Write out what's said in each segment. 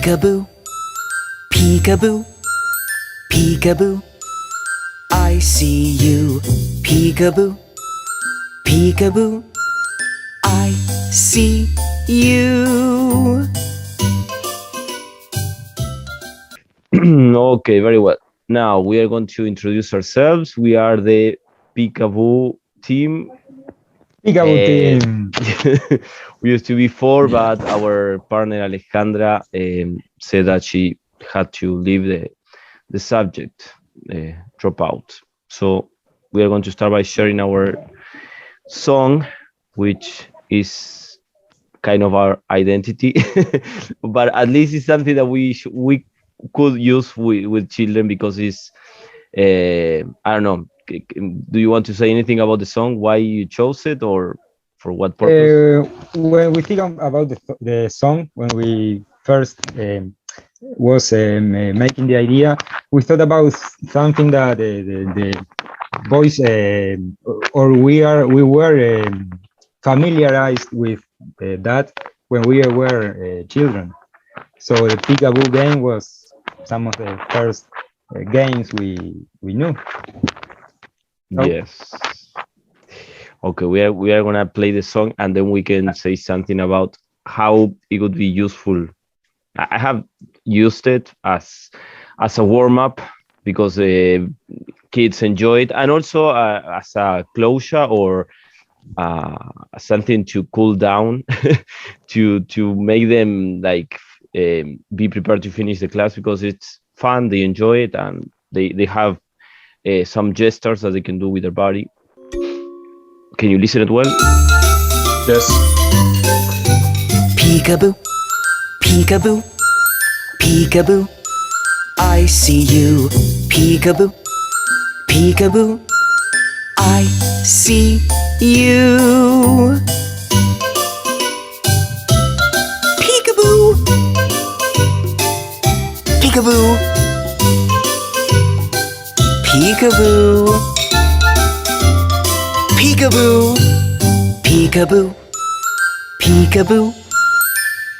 Peekaboo, peekaboo, peekaboo. I see you. Peekaboo, peekaboo. I see you. Okay, very well. Now we are going to introduce ourselves. We are the Peekaboo team. Peekaboo team. We used to be four, but our partner Alejandra said that she had to leave the subject, drop out. So we are going to start by sharing our song, which is kind of our identity, but at least it's something that we could use with children because it's I don't know. Do you want to say anything about the song? Why you chose it, or for what purpose? When we think about the song, when we first was making the idea, we thought about something that the boys or we were familiarized with that when we were children. So the Peekaboo game was some of the first games we knew. So, Yes. Okay, we are gonna play the song and then we can say something about how it would be useful. I have used it as a warm up because kids enjoy it, and also as a closure or something to cool down, to make them like be prepared to finish the class because it's fun. They enjoy it and they have some gestures that they can do with their body. Can you listen it well? Yes. Peekaboo, peekaboo, peekaboo. I see you. Peekaboo, peekaboo. I see you. Peekaboo, peekaboo, peekaboo, peekaboo, peekaboo, peekaboo,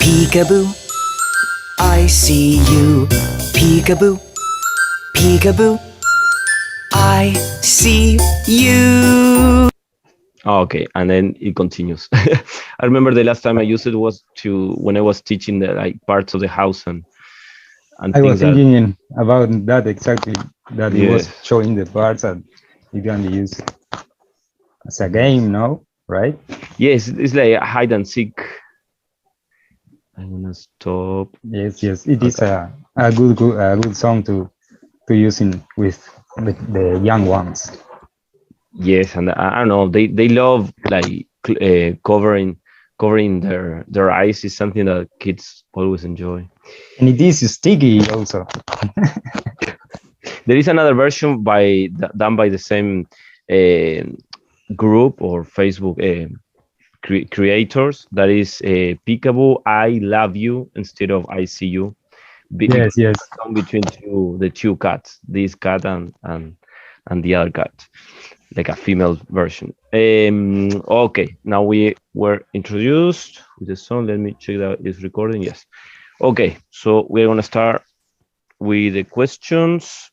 peekaboo. I see you. Peekaboo, peekaboo. I see you. Okay, and then it continues. I remember the last time I used it was to when I was teaching the like parts of the house and I things was that thinking about that exactly, that it was yes. showing the parts and you can use as a game, no? Right? Yes, it's like a hide and seek. I'm gonna stop. Yes, yes. It is Okay. a good song to use with the young ones. Yes, and I don't know. They love like covering their eyes is something that kids always enjoy. And it is sticky also. There is another version done by the same uh, group or Facebook creators that is Peekaboo I love you instead of I see you. Yes, Because yes. it's a song between the two cats, this cat and the other cat, like a female version. Okay, now we were introduced with the song. Let me check that it's recording. Yes. Okay, so we're gonna start with the questions.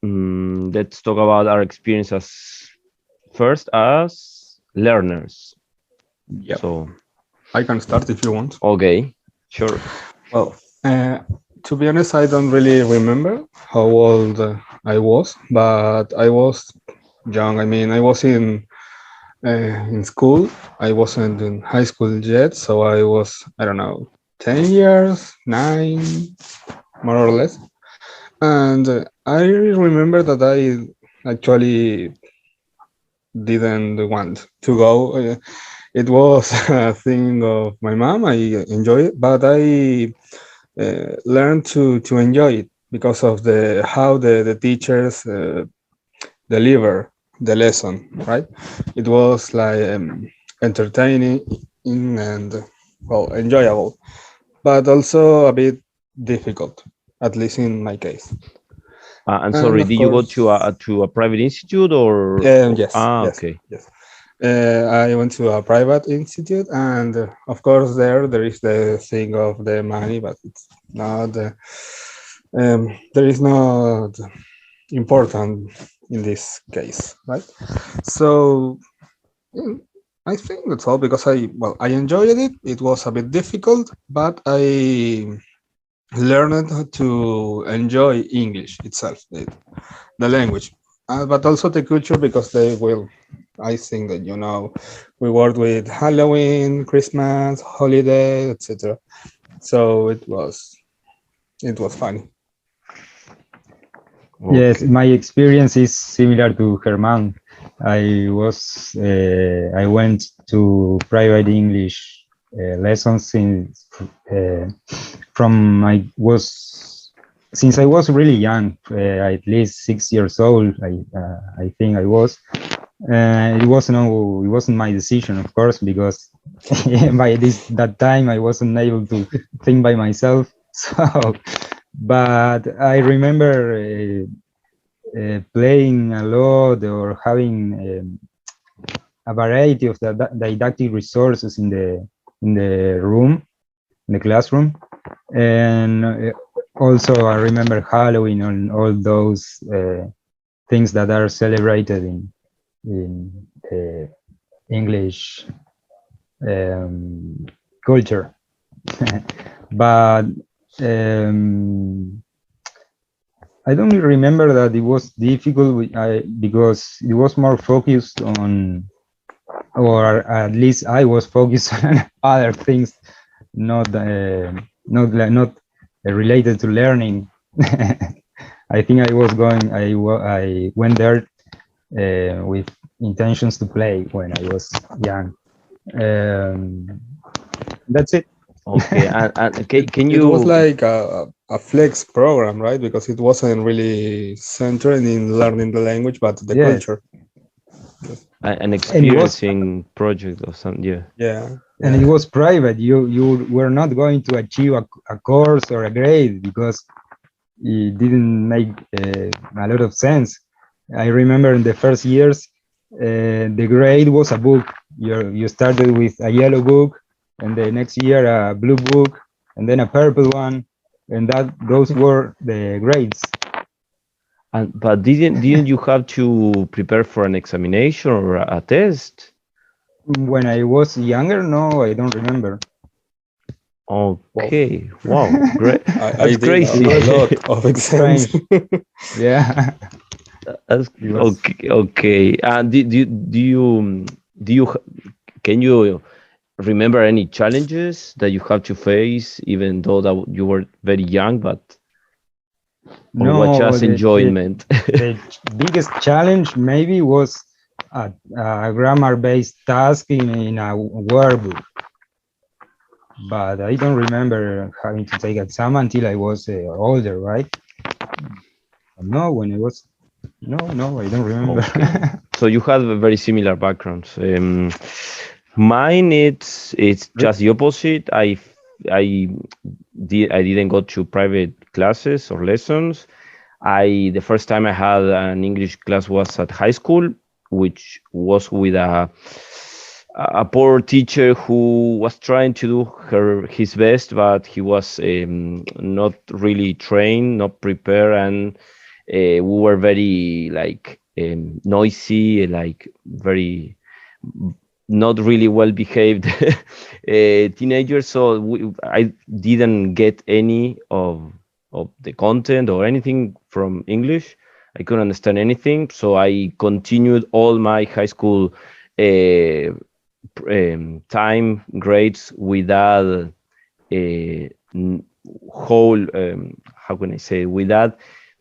Let's talk about our experiences first as learners. Yeah. So, I can start if you want. okay, sure. Well, to be honest, I don't really remember how old I was, but I was young. I mean, I was in school. I wasn't in high school yet, so I was, I don't know, 10 years, 9, more or less. And I remember that I actually didn't want to go. It was a thing of my mom. I enjoy it, but I learned to enjoy it because of the how the teachers deliver the lesson. Right, it was like entertaining and well enjoyable, but also a bit difficult, at least in my case. And And sorry, of did you go course, to a private institute or? yes, yes, Okay. yes. I went to a private institute, and of course, there is the thing of the money, but it's not. There is not important in this case, right? So I think that's all because I enjoyed it. It was a bit difficult, but I learned to enjoy English itself, the language, but also the culture because they will. I think that we worked with Halloween, Christmas, holiday, etc. So it was funny. Yes, Okay. my experience is similar to Herman. I went to private English lessons from since I was really young, at least 6 years old. I think I was. It wasn't my decision, of course, because by that time I wasn't able to think by myself. So, but I remember playing a lot or having a variety of the didactic resources in the room, in the classroom, and also I remember Halloween and all those things that are celebrated in English culture. But I don't remember that it was difficult because it was more focused on, or at least I was focused on other things, not related to learning. I think I went there with intentions to play when I was young. That's it. Okay. And can It was you like a flex program, right? Because it wasn't really centered in learning the language, but the Yes, culture. an and it was experiencing project or something? Yeah. Yeah, and it yeah. was private. You were not going to achieve a course or a grade because it didn't make a lot of sense. I remember in the first years, the grade was a book. You started with a yellow book, and the next year a blue book, and then a purple one, and those were the grades. And but didn't you have to prepare for an examination or a test? When I was younger, no, I don't remember. Well, Okay. Wow. Great. I That's did It crazy. a was lot of exams. strange. Yeah, That's it was. okay. Okay. And do you can you remember any challenges that you have to face, even though that you were very young, but or what No, just enjoyment? the biggest challenge maybe was a grammar-based task in a workbook, but I don't remember having to take exam until I was older, right? No, when I was no, I don't remember. Okay. So you have a very similar backgrounds. Mine it's just the opposite. I I didn't go to private classes or lessons. The first time I had an English class was at high school, which was with a poor teacher who was trying to do his best, but he was not really trained, not prepared, and we were very like noisy, like very not really well behaved teenagers. So I didn't get any of the content or anything from English. I couldn't understand anything, so I continued all my high school uh, time grades without a whole how can I say, without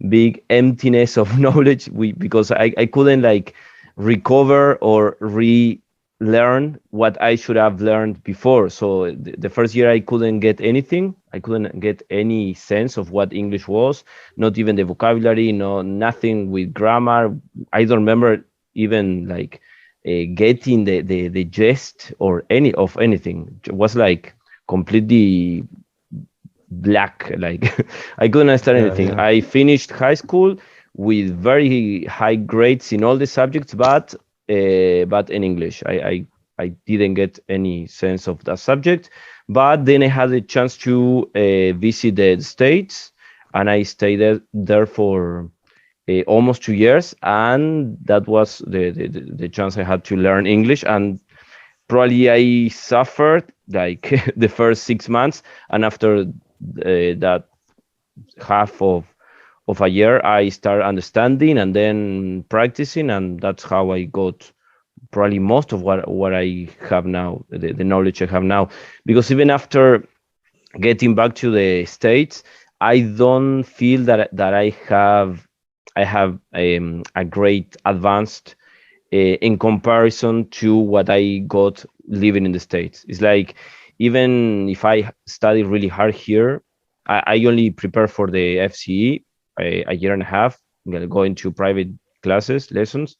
big emptiness of knowledge. Because I couldn't like recover or relearn what I should have learned before. So the first year I couldn't get anything. I couldn't get any sense of what English was, not even the vocabulary, no nothing with grammar. I don't remember even like getting the gist or any of anything. It was like completely black. Like I couldn't understand Yeah, anything. I finished high school with very high grades in all the subjects, but but in English. I didn't get any sense of that subject. But then I had a chance to visit the States, and I stayed there for almost 2 years, and that was the chance I had to learn English. And probably I suffered like the first 6 months, and after that half of a year, I started understanding and then practicing, and that's how I got probably most of what I have now, the knowledge I have now. Because even after getting back to the States, I don't feel that I have a great advanced in comparison to what I got living in the States. It's like even if I study really hard here, I only prepare for the FCE a year and a half, going to private classes, lessons.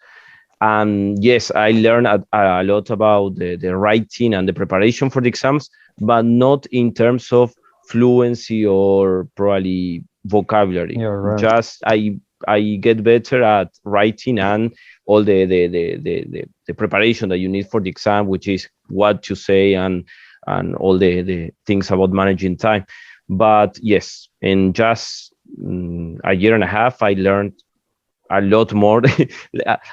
And yes, I learned a lot about the writing and the preparation for the exams, but not in terms of fluency or probably vocabulary. You're right. Just I get better at writing and all the preparation that you need for the exam, which is what to say and all the things about managing time. But yes, in just a year and a half, I learned a lot more.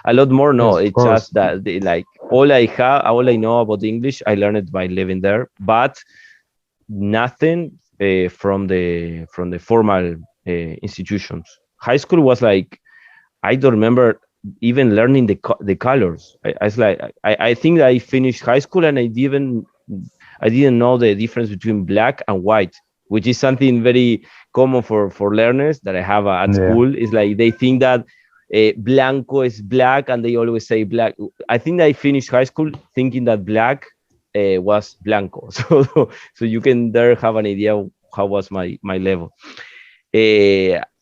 A lot more. No, Yes, of it's course. just that like all I know about English, I learned it by living there. But nothing from the formal institutions. High school was like I don't remember even learning the colors. I was like I think I finished high school and I didn't know the difference between black and white, which is something very common for learners that I have at Yeah. school. Is like they think that blanco is black and they always say black. I think I finished high school thinking that black was blanco. So you can there have an idea how was my level.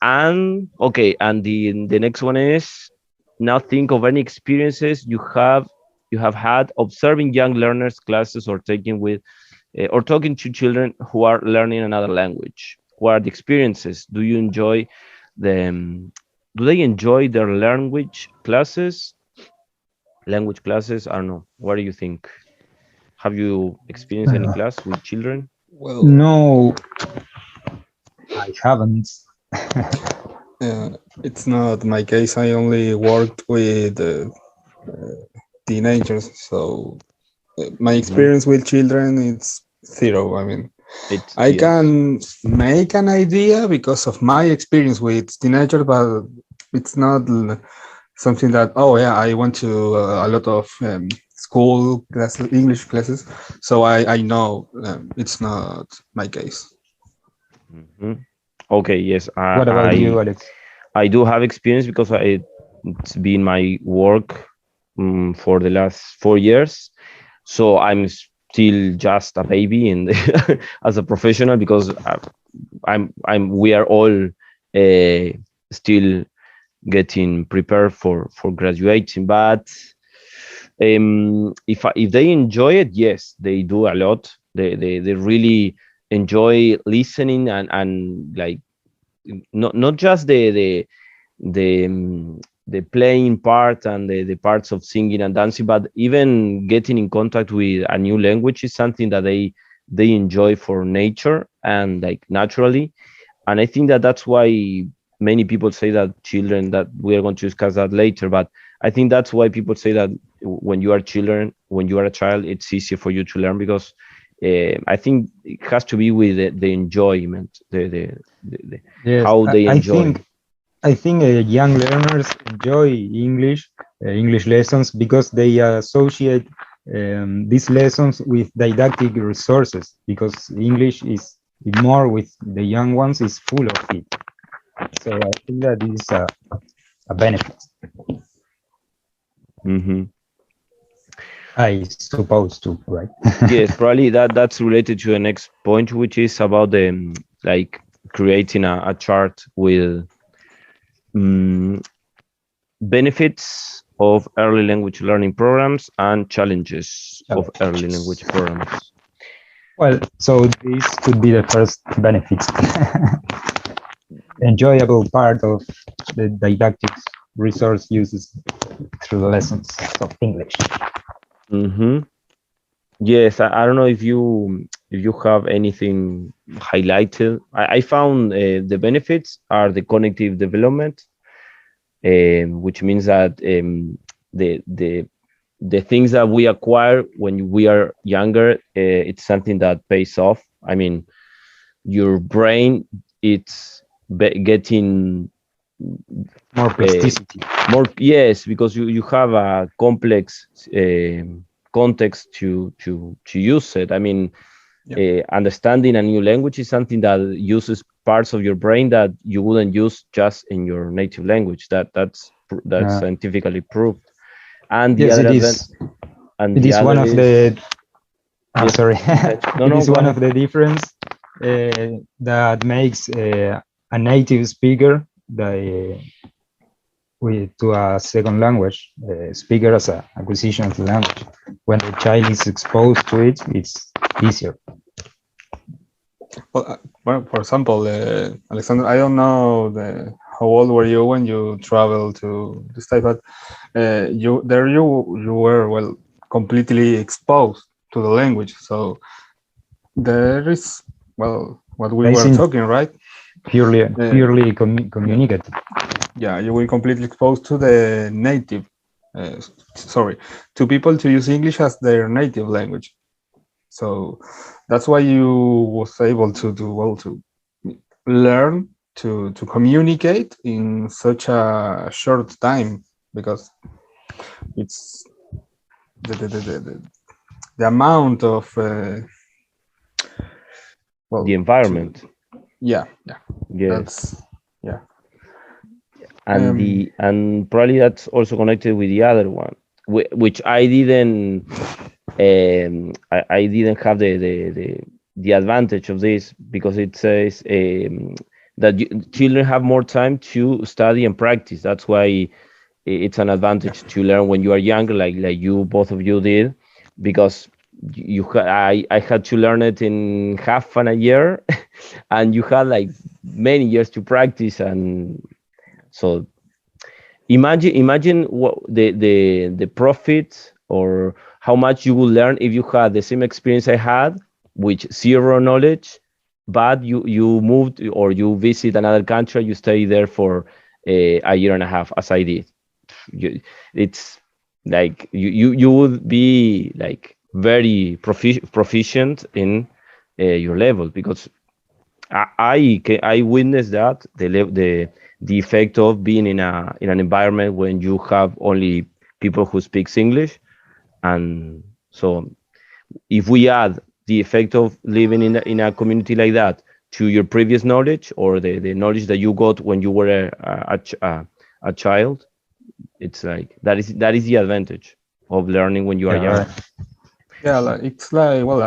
And okay, and the next one is now think of any experiences you have had observing young learners classes or taking with or talking to children who are learning another language. What are the experiences? Do they enjoy their language classes? I don't know. What do you think? Have you experienced any class with children? Well, No, I haven't. it's not my case. I only worked with teenagers, so my experience with children is zero. I mean, It's I yes. can make an idea because of my experience with teenagers, but it's not something that, oh yeah, I went to a lot of school classes, English classes, so I know it's not my case. Mhm. Okay, yes. What about you, Alex? I do have experience because it's been my work for the last 4 years. So I'm still just a baby in as a professional because we are all still getting prepared for graduating. But if they enjoy it, yes, they do a lot. They really enjoy listening and like not just the playing part and the parts of singing and dancing, but even getting in contact with a new language is something that they enjoy for nature and like naturally. And I think that that's why many people say that children, that we are going to discuss that later, but I think that's why people say that when you are a child, it's easier for you to learn because I think it has to be with the enjoyment, the Yes, how they I enjoy. think young learners enjoy English lessons because they associate these lessons with didactic resources. Because English is more with the young ones is full of it. So I think that is a benefit. Hmm. I suppose to, right? Yes, probably that's related to the next point, which is about the like creating a chart with um, benefits of early language learning programs and challenges of early language programs. Well, so this could be the first benefit. Enjoyable part of the didactic resource uses. through the lessons of English. Mm-hmm. Yes, I don't know if you have anything highlighted. I found the benefits are the cognitive development, which means that the the things that we acquire when we are younger, it's something that pays off. I mean, your brain it's getting More plasticity. more, yes, because you have a complex context to use it. I mean, understanding a new language is something that uses parts of your brain that you wouldn't use just in your native language. That's Uh, scientifically proved. And the yes, other it event, is. and It the is other one of is, the. I'm yes, sorry. go ahead. No, It no, is go one ahead. of the difference that makes a native speaker the with to a second language speaker as a acquisition of the language. When the child is exposed to it, it's easier. Well, for example, Alexander, I don't know how old were you when you traveled to this type, but you were well completely exposed to the language. So there is well what we were Basing talking, right? purely Yeah, communicative. yeah, you were completely exposed to the native. Sorry, to people to use English as their native language. So that's why you was able to do well to learn to communicate in such a short time because it's the amount of well The to environment, yeah yes, that's yeah and the and probably that's also connected with the other one, which I didn't. I didn't have the advantage of this because it says that children have more time to study and practice. That's why it's an advantage to learn when you are younger, like you both of you did, because I had to learn it in half an a year, and you had like many years to practice, and so imagine what the profit or how much you would learn if you had the same experience I had, which zero knowledge, but you moved or you visit another country, you stay there for a year and a half, as I did. It's like you would be like very proficient in your level, because I witnessed that the effect of being in an environment when you have only people who speaks English, and so if we add the effect of living in a community like that to your previous knowledge or the knowledge that you got when you were a child, it's like that is the advantage of learning when you are Yeah, young. right. yeah like, it's like well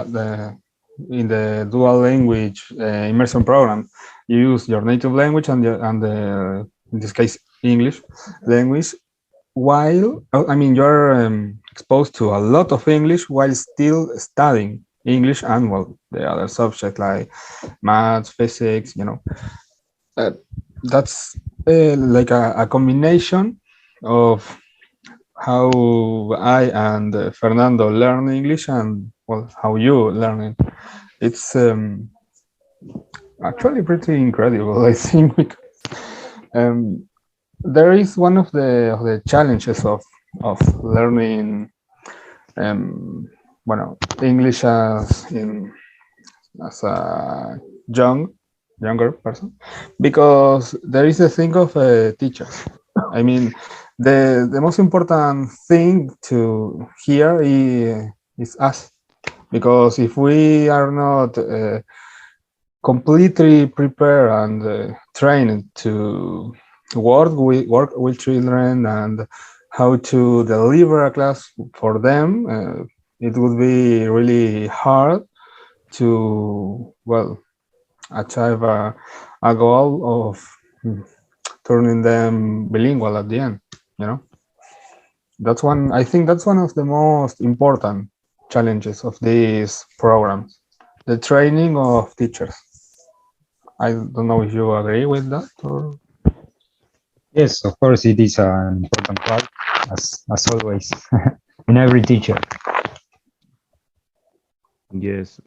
in the dual language immersion program you use your native language and in this case English language while I mean you're exposed to a lot of English while still studying English and well the other subject like math, physics, uh, that's like a combination of how I and Fernando learn English and well how you learn it. It's actually pretty incredible, I think, because um, there is one of the challenges of learning bueno, English as a younger person because there is a thing of teachers. I mean, the most important thing to hear is us because if we are not completely prepared and trained to work with children and how to deliver a class for them, it would be really hard to well achieve a goal of turning them bilingual at the end. You know, that's one. I think that's one of the most important challenges of these programs, the training of teachers. I don't know if you agree with that or Yes, of course, it is an important part, as always, in every teacher. Yes.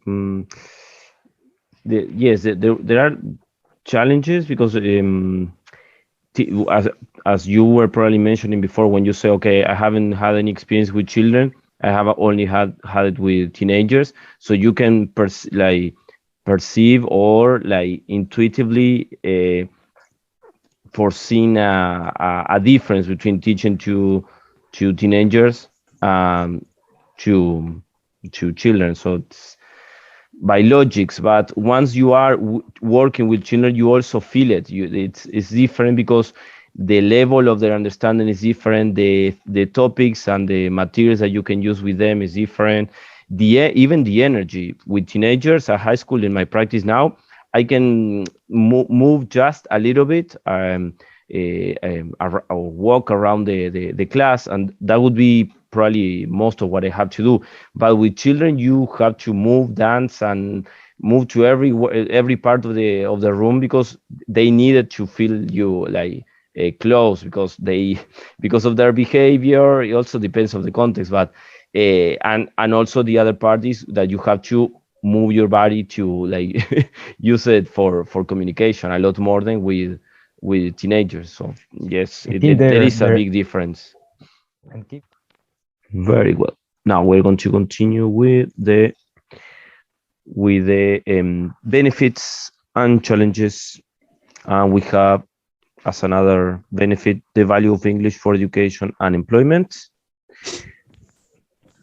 Yes, there are challenges because as you were probably mentioning before, when you say, okay, I haven't had any experience with children, I have only had it with teenagers, so you can perceive or like intuitively foreseen a difference between teaching to teenagers um to children. So it's by logics, but once you are working with children, you also feel it. It's different because the level of their understanding is different. The topics and the materials that you can use with them is different. Even the energy with teenagers at high school in my practice now, I can move just a little bit, or walk around the class, and that would be probably most of what I have to do. But with children, you have to move, dance, and move to every part of the room because they needed to feel you like close because they because of their behavior. It also depends on the context, but and also the other part is that you have to move your body to like use it for communication a lot more than with teenagers. So yes, I think there they're, is a they're, big difference. and keep Very well. Now we're going to continue with the benefits and challenges. And we have as another benefit the value of English for education and employment.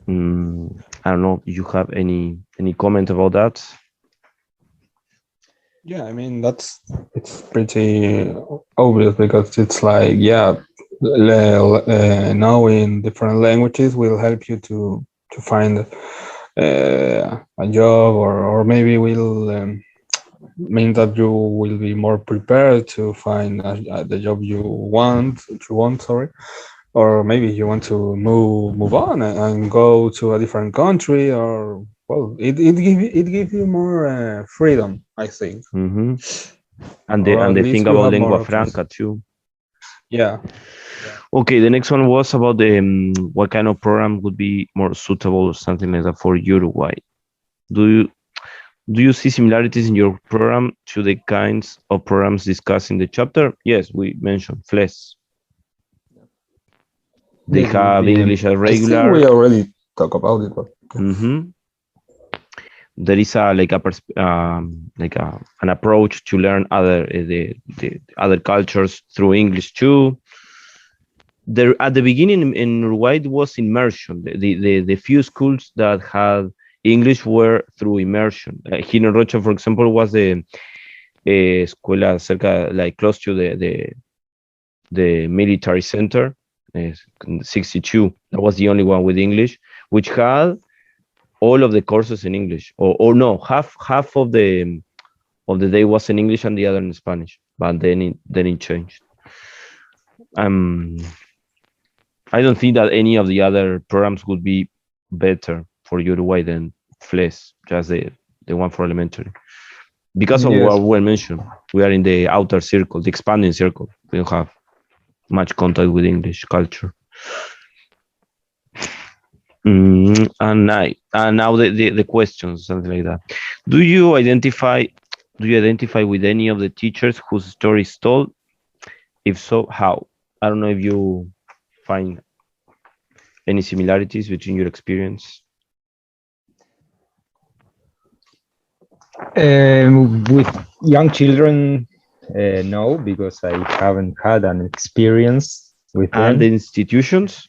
I don't know if you have any comment about that. Yeah, I mean that's it's pretty obvious because it's like yeah, knowing different languages will help you to find a job or maybe will mean that you will be more prepared to find the job you want, sorry, or maybe you want to move on and go to a different country, or well, it give you more freedom, I think, hmm And or and at the thing least you about have more lingua options. franca too. Yeah. Okay, the next one was about the what kind of program would be more suitable or something like that for Uruguay. Do you do you see similarities in your program to the kinds of programs discussed in the chapter? Yes, we mentioned FLES. They yes, have English as I think we regular. already talked about it, but hmm There is a like an approach to learn the other cultures through English too. There at the beginning in Uruguay it was immersion. The few schools that had English were through immersion. Here in Rocha, for example, was the escuela cerca, like close to the military center, uh, 62. That was the only one with English, which had all of the courses in English, or no, half of the day was in English and the other in Spanish. But then it changed. Um, I don't think that any of the other programs would be better for Uruguay than FLES, just the one for elementary. Because of yes, what we mentioned, we are in the outer circle, the expanding circle. We don't have much contact with English culture. And now the questions, something like that. Do you identify with any of the teachers whose story is told? If so, how? I don't know if you find any similarities between your experience. with young children, no, because I haven't had an experience with And them. the institutions?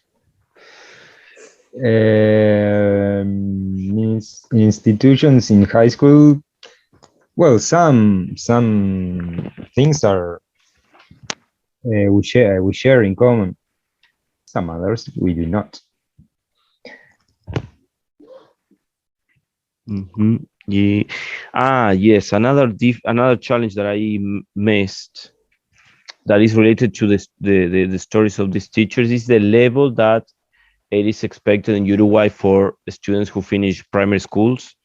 Institutions in high school, well, some things are we share in common. Some others we do not. Mm-hmm. Yeah. Yes. Another challenge that I missed that is related to the stories of these teachers is the level that it is expected in Uruguay for students who finish primary schools.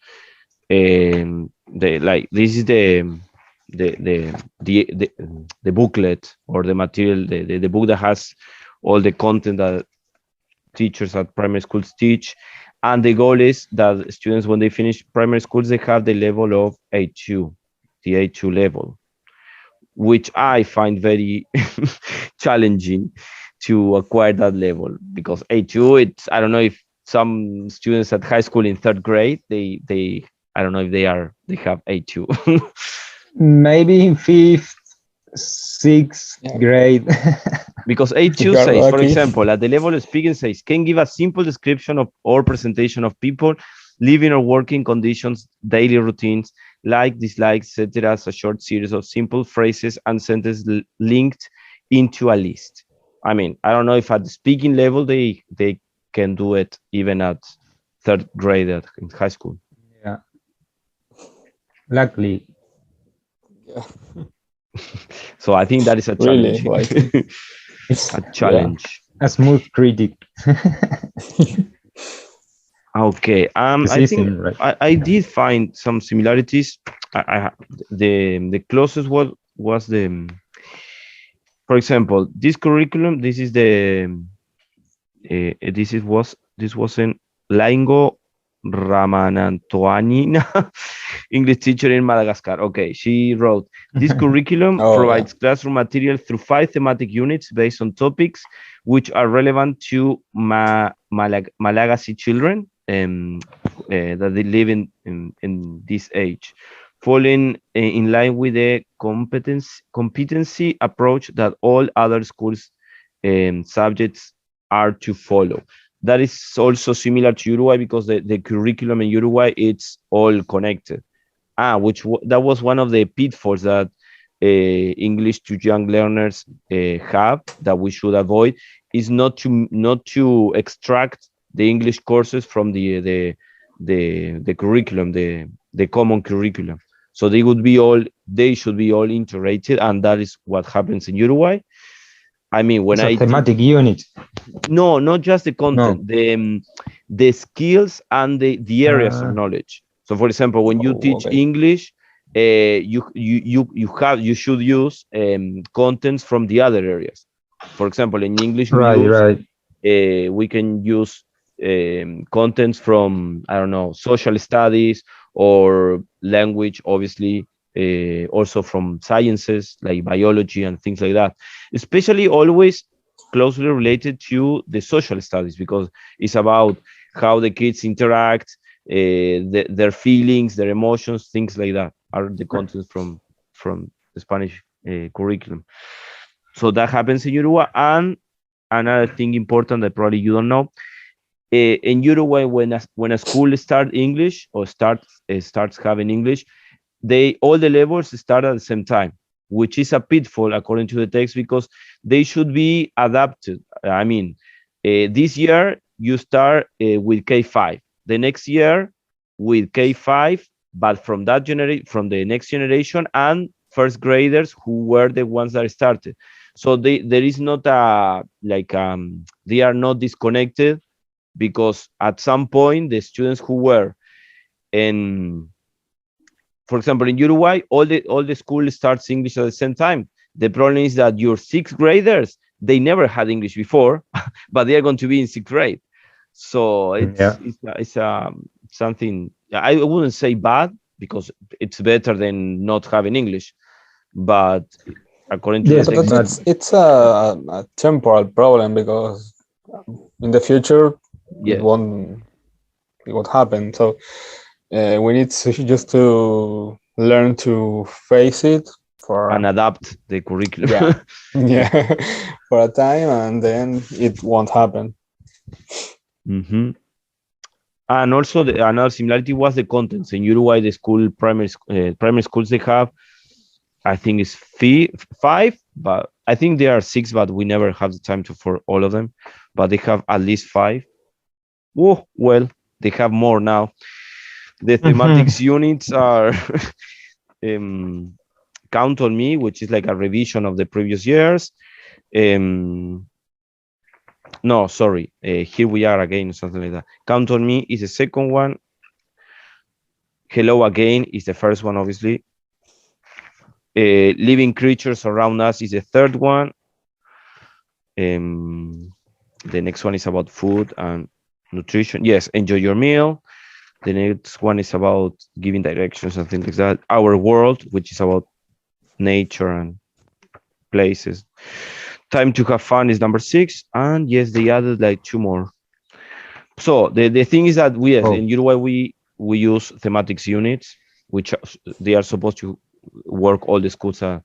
They like this is the booklet or the material, the book that has all the content that teachers at primary schools teach. And the goal is that students, when they finish primary schools, they have the level of A2, the A2 level, which I find very challenging to acquire that level, because A2, it's, I don't know if some students at high school in third grade, they I don't know if they have A2. Maybe in fifth, sixth Yeah. grade. Because If A2 you are says, for lucky. example, at the level of speaking says, can give a simple description of or presentation of people, living or working conditions, daily routines, like, dislikes, etc., as a short series of simple phrases and sentences linked into a list. I mean, I don't know if at the speaking level they can do it even at third grade in high school. Yeah. Luckily. Yeah. So I think that is a Really, challenge. like A yeah. challenge. A smooth critic. Okay. The I think system, right? I did find some similarities. The closest was the, for example, this curriculum. This is the this was in Laingo Ramanantoanina, English teacher in Madagascar. Okay, she wrote, this curriculum Oh yeah. provides classroom material through 5 thematic units based on topics which are relevant to Malagasy children, that they live in this age, falling in line with the competency approach that all other schools subjects are to follow. That is also similar to Uruguay, because the curriculum in Uruguay, it's all connected. That was one of the pitfalls that English to young learners have, that we should avoid, is not to extract the English courses from the curriculum, the common curriculum. So they should be all integrated, and that is what happens in Uruguay. I mean, when It's a I teach, thematic unit. no, not just the No. content, the skills and the areas of knowledge. So, for example, when you Oh, teach okay. English, you should use contents from the other areas. For example, in English, Right. we can use contents from, I don't know, social studies or language, obviously, also from sciences like biology and things like that. Especially always closely related to the social studies, because it's about how the kids interact, their feelings, their emotions, things like that are the contents from the Spanish curriculum. So that happens in Uruguay. And another thing important that probably you don't know, in Uruguay, when a school starts English or starts having English, they all the levels start at the same time, which is a pitfall according to the text, because they should be adapted. I mean, this year you start with K5, the next year with K5, but from the next generation, and first graders who were the ones that started. So there is not they are not disconnected, because at some point the students who were in, for example, in Uruguay, all the school starts English at the same time. The problem is that your sixth graders, they never had English before, but they are going to be in sixth grade. So Yeah. it's something I wouldn't say bad, because it's better than not having English. But according to the Yes, But text, but it's a temporal problem, because in the future it yes, won't happen. So we need to just to learn to face it and for adapt the curriculum. yeah yeah for a time, and then it won't happen. hmm And also, another similarity was the contents. In Uruguay, the primary schools they have, I think, is five, but I think there are six, but we never have the time for all of them. But they have at least five. Oh, well, they have more now. The thematics units are um, Count on Me, which is like a revision of the previous years. Um, no, sorry, Here We Are Again, something like that. Count on Me is the second one. Hello Again is the first one, obviously. Living creatures around us is the third one. The next one is about food and nutrition. Yes, enjoy your meal. The next one is about giving directions and things like that. Our world, which is about nature and places. Time to have fun is number 6. And yes, they added like 2 more. So the thing is that we, Oh. in Uruguay, we use thematics units, which they are supposed to work all the schools at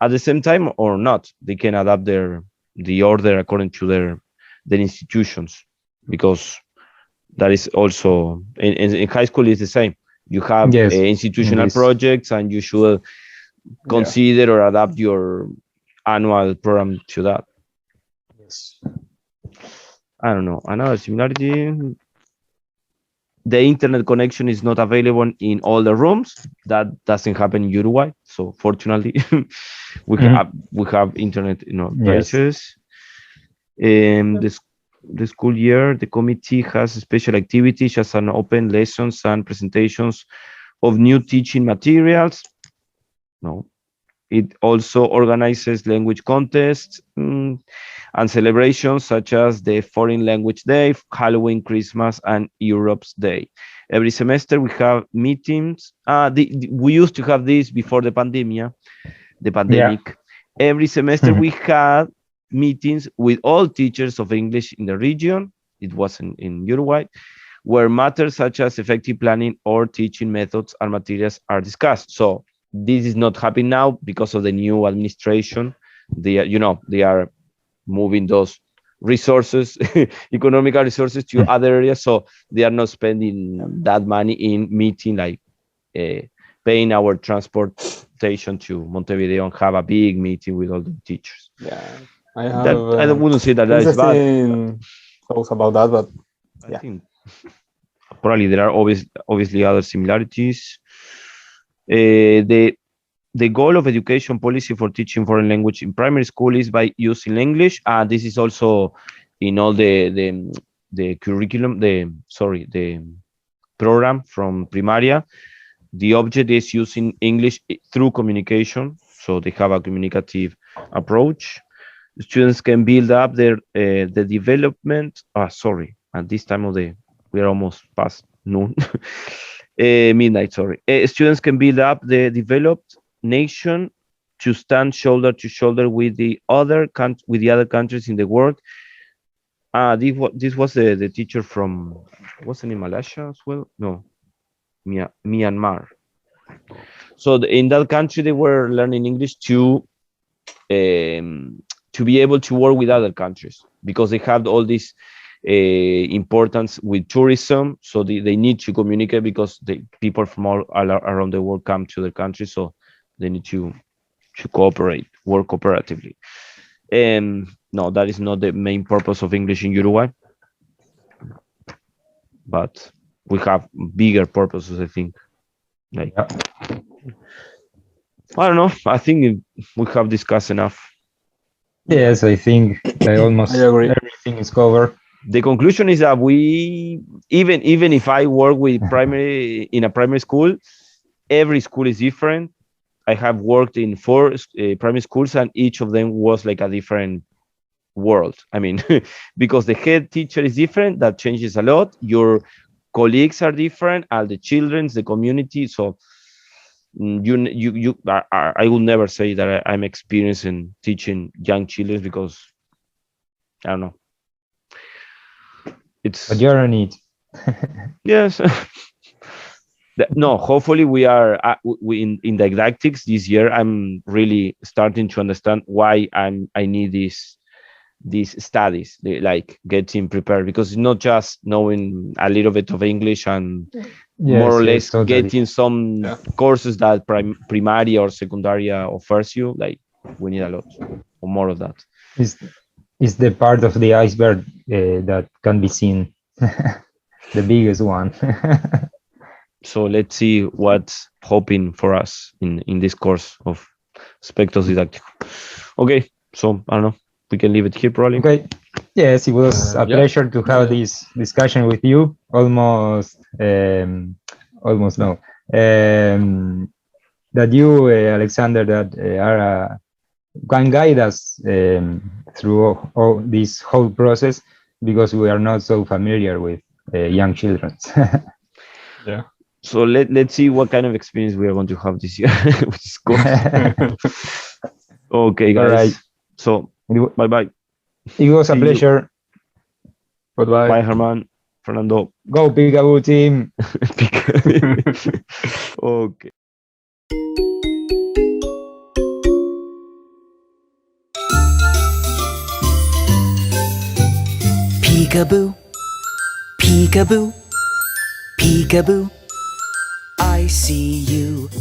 the same time or not. They can adapt the order according to their institutions, because that is also in high school is the same. You have Yes, institutional this. projects, and you should consider or adapt your annual program to that. Yes. I don't know. Another similarity: the internet connection is not available in all the rooms. That doesn't happen in Uruguay. So fortunately, we have internet in all Yes. places. The school year, the committee has special activities such as an open lessons and presentations of new teaching materials. No. It also organizes language contests and celebrations such as the Foreign Language Day, Halloween, Christmas, and Europe's Day. Every semester we have meetings. We used to have this before the pandemic. Every semester we had meetings with all teachers of English in the region. It was in Uruguay, where matters such as effective planning or teaching methods and materials are discussed. So this is not happening now because of the new administration. They are moving those resources, economical resources, to other areas. So they are not spending that money in meeting, like paying our transportation to Montevideo and have a big meeting with all the teachers. Yeah, I have. I wouldn't say that is bad. Interesting thoughts about that, but I think probably there are obviously other similarities. The goal of education policy for teaching foreign language in primary school is by using English. This is also in all the curriculum, the program from Primaria. The object is using English through communication, so they have a communicative approach. Students can build up the development. At this time of the, we are almost past noon, midnight. Students can build up the developed nation to stand shoulder to shoulder with the other countries in the world. This was the teacher from, wasn't in Malaysia as well? No, Myanmar. So in that country, they were learning English to be able to work with other countries, because they have all this importance with tourism. So they need to communicate, because the people from all around the world come to their country. So they need to cooperate, work cooperatively. No, that is not the main purpose of English in Uruguay, but we have bigger purposes, I think. Like, I don't know. I think we have discussed enough. Yes, I think almost everything is covered. The conclusion is that we, even if I work with in a primary school, every school is different. I have worked in 4 primary schools, and each of them was like a different world. I mean, because the head teacher is different, that changes a lot. Your colleagues are different, and the children's, the community. So I will never say that I'm experienced in teaching young children, because I don't know. But you're on it. Yes. No, hopefully we are in didactics this year. I'm really starting to understand why I need these studies, like getting prepared, because it's not just knowing a little bit of English and more or less totally. Getting some courses that primary or secondary offers you. Like, we need a lot or more of that. Is the part of the iceberg that can be seen, the biggest one. So let's see what's hoping for us in this course of Aspectos Didácticos. Okay, so I don't know. We can leave it here, probably. Okay. Yes, it was a pleasure to have this discussion with you. Almost no. that you, Alexander, that can guide us through all this whole process, because we are not so familiar with young children. Yeah. So let's see what kind of experience we are going to have this year with this course. Okay, All guys. right. So It bye. was a See you. pleasure. Goodbye. Bye, Herman, Fernando. Go Peekaboo team. Okay. Peekaboo, peekaboo, peekaboo. I see you.